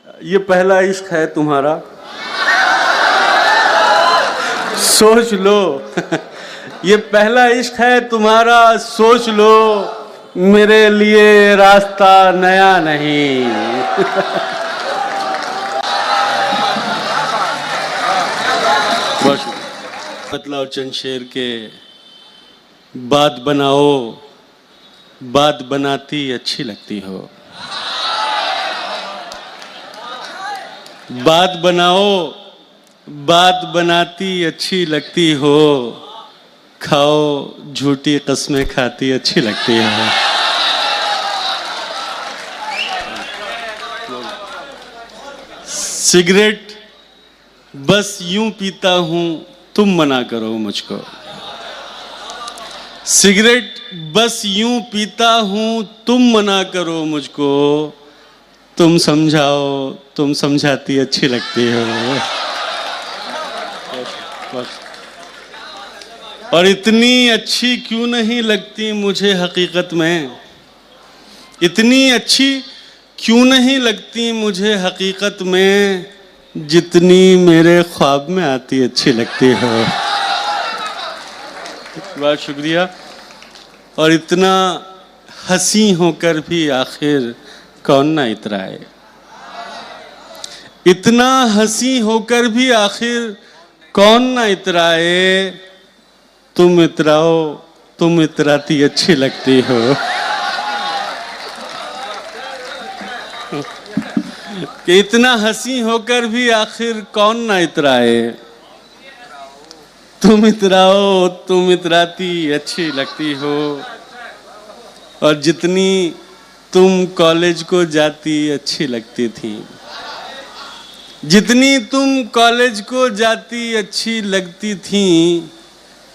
ये पहला इश्क है तुम्हारा, सोच लो। ये पहला इश्क है तुम्हारा, सोच लो, मेरे लिए रास्ता नया नहीं। मतलब चंद शेर के बात बनाओ, बात बनाती अच्छी लगती हो। बात बनाओ, बात बनाती अच्छी लगती हो। खाओ, झूठी कस्में खाती अच्छी लगती है। सिगरेट बस यूं पीता हूं, तुम मना करो मुझको। सिगरेट बस यूं पीता हूं, तुम मना करो मुझको। तुम समझाओ, तुम समझाती अच्छी लगती हो। और इतनी अच्छी क्यों नहीं लगती मुझे हकीकत में, इतनी अच्छी क्यों नहीं लगती मुझे हकीकत में, जितनी मेरे ख्वाब में आती अच्छी लगती हो। बहुत शुक्रिया। और इतना हंसी होकर भी आखिर कौन ना इतराए, इतना हंसी होकर भी आखिर कौन ना इतराए। तुम इतराओ, तुम इतराती अच्छी लगती हो। कि इतना हंसी होकर भी आखिर कौन ना इतराए। तुम इतराओ, तुम इतराती अच्छी लगती हो। और जितनी तुम कॉलेज को जाती अच्छी लगती थी, जितनी तुम कॉलेज को जाती अच्छी लगती थी,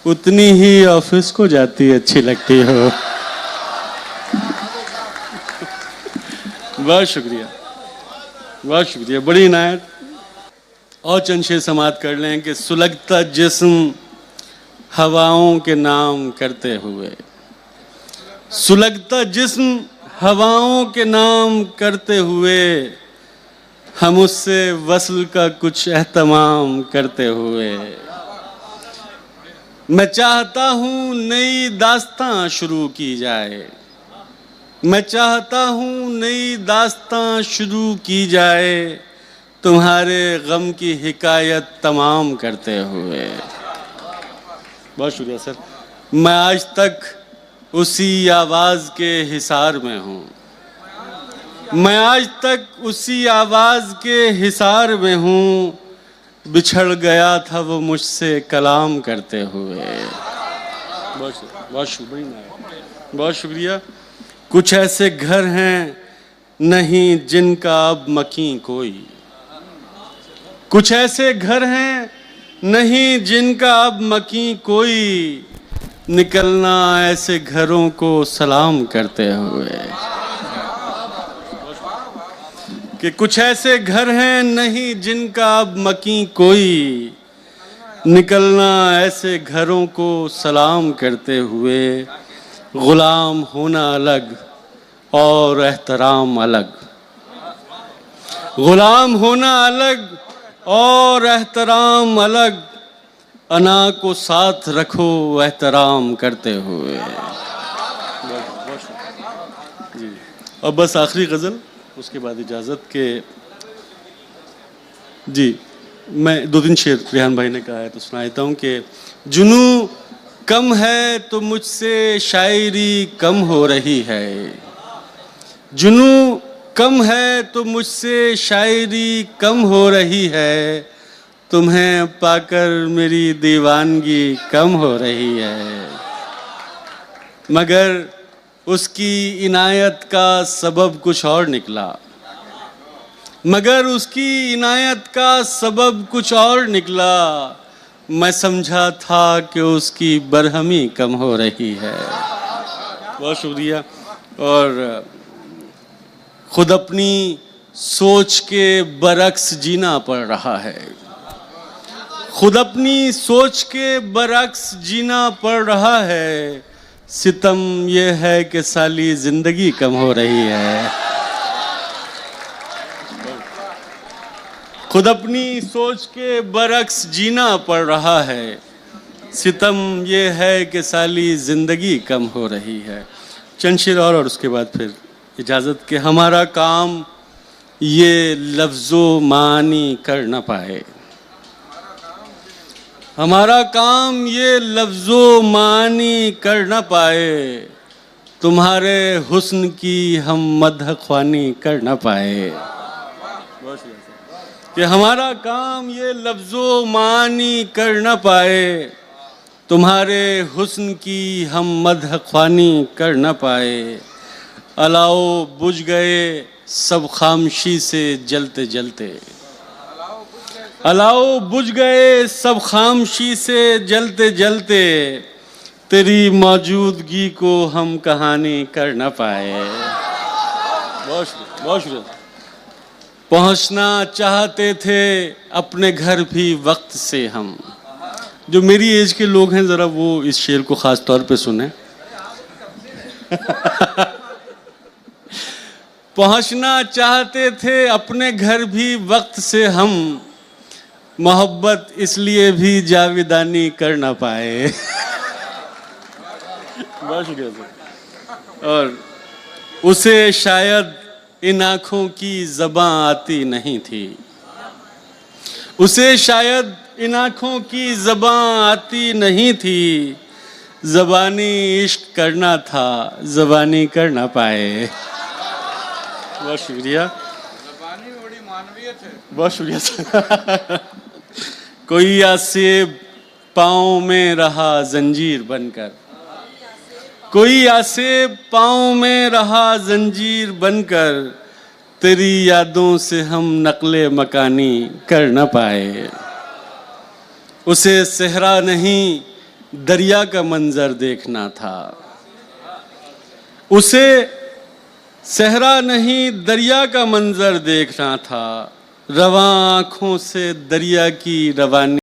उतनी ही ऑफिस को जाती अच्छी लगती हो। बहुत शुक्रिया, बहुत शुक्रिया, बड़ी इनायत। और चंद शेर समाप्त कर लें कि सुलगता जिस्म हवाओं के नाम करते हुए, सुलगता जिस्म हवाओं के नाम करते हुए, हम उससे वस्ल का कुछ एहतमाम करते हुए। मैं चाहता हूँ नई दास्तां शुरू की जाए, मैं चाहता हूँ नई दास्तां शुरू की जाए, तुम्हारे गम की हिकायत तमाम करते हुए। बहुत शुक्रिया सर। मैं आज तक उसी आवाज़ के हिसार में हूँ, मैं आज तक उसी आवाज़ के हिसार में हूँ। बिछड़ गया था वो मुझसे कलाम करते हुए। बहुत शुक्रिया, बहुत शुक्रिया। कुछ ऐसे घर हैं नहीं जिनका अब मकीं कोई, कुछ ऐसे घर हैं नहीं जिनका अब मकीं कोई, निकलना ऐसे घरों को सलाम करते हुए। कि कुछ ऐसे घर हैं नहीं जिनका अब मकीं कोई, निकलना ऐसे घरों को सलाम करते हुए। गुलाम होना अलग और एहतराम अलग, गुलाम होना अलग और एहतराम अलग। अना को साथ रखो एहतराम करते हुए। और बस आखिरी गज़ल, उसके बाद इजाज़त के। जी, मैं 2-3 शेर रेहान भाई ने कहा है तो सुना देता हूँ कि जुनू कम है तो मुझसे शायरी कम हो रही है, जुनू कम है तो मुझसे शायरी कम हो रही है, तुम्हें पाकर मेरी दीवानगी कम हो रही है। मगर उसकी इनायत का सबब कुछ और निकला, मगर उसकी इनायत का सबब कुछ और निकला। मैं समझा था कि उसकी बरहमी कम हो रही है। बहुत शुक्रिया। और खुद अपनी सोच के बरक्स जीना पड़ रहा है, खुद अपनी सोच के बरक्स जीना पड़ रहा है। सितम ये है कि साली जिंदगी कम हो रही है। खुद अपनी सोच के बरक्स जीना पड़ रहा है। सितम ये है कि साली जिंदगी कम हो रही है। चंद शेर और उसके बाद फिर इजाज़त के हमारा काम ये लफ्ज़ों मानी कर न पाए। हमारा काम ये लफ्ज़ों मानी कर न पाए। तुम्हारे हुस्न की हम मदह ख्वानी कर न पाए। कि हमारा काम ये लफ्ज़ों मानी कर न पाए। तुम्हारे हुस्न की हम मदह ख्वानी कर न पाए। अलाओ बुझ गए सब खामोशी से जलते जलते। अलाओ बुझ गए सब खामोशी से जलते जलते। तेरी मौजूदगी को हम कहानी कर न पाए। बहुत शुक्रिया, बहुत शुक्रिया। पहुंचना चाहते थे अपने घर भी वक्त से हम। जो मेरी एज के लोग हैं ज़रा वो इस शेर को ख़ास तौर पे सुने। पहुंचना चाहते थे अपने घर भी वक्त से हम। मोहब्बत इसलिए भी जाविदानी कर ना पाए। बहुत शुक्रिया सर। और उसे शायद इन आँखों की ज़बां आती नहीं थी। उसे शायद इन आँखों की ज़बां आती नहीं थी। ज़बानी इश्क करना था ज़बानी कर ना पाए। बहुत शुक्रिया। ज़बानी बड़ी मानवीयत है। बहुत शुक्रिया सर। कोई आसेब पाँव में रहा जंजीर बनकर। कोई आसेब पाँव में रहा जंजीर बनकर। तेरी यादों से हम नकले मकानी कर न पाए। उसे सहरा नहीं दरिया का मंजर देखना था। उसे सहरा नहीं दरिया का मंजर देखना था। रवां आँखों से दरिया की रवानी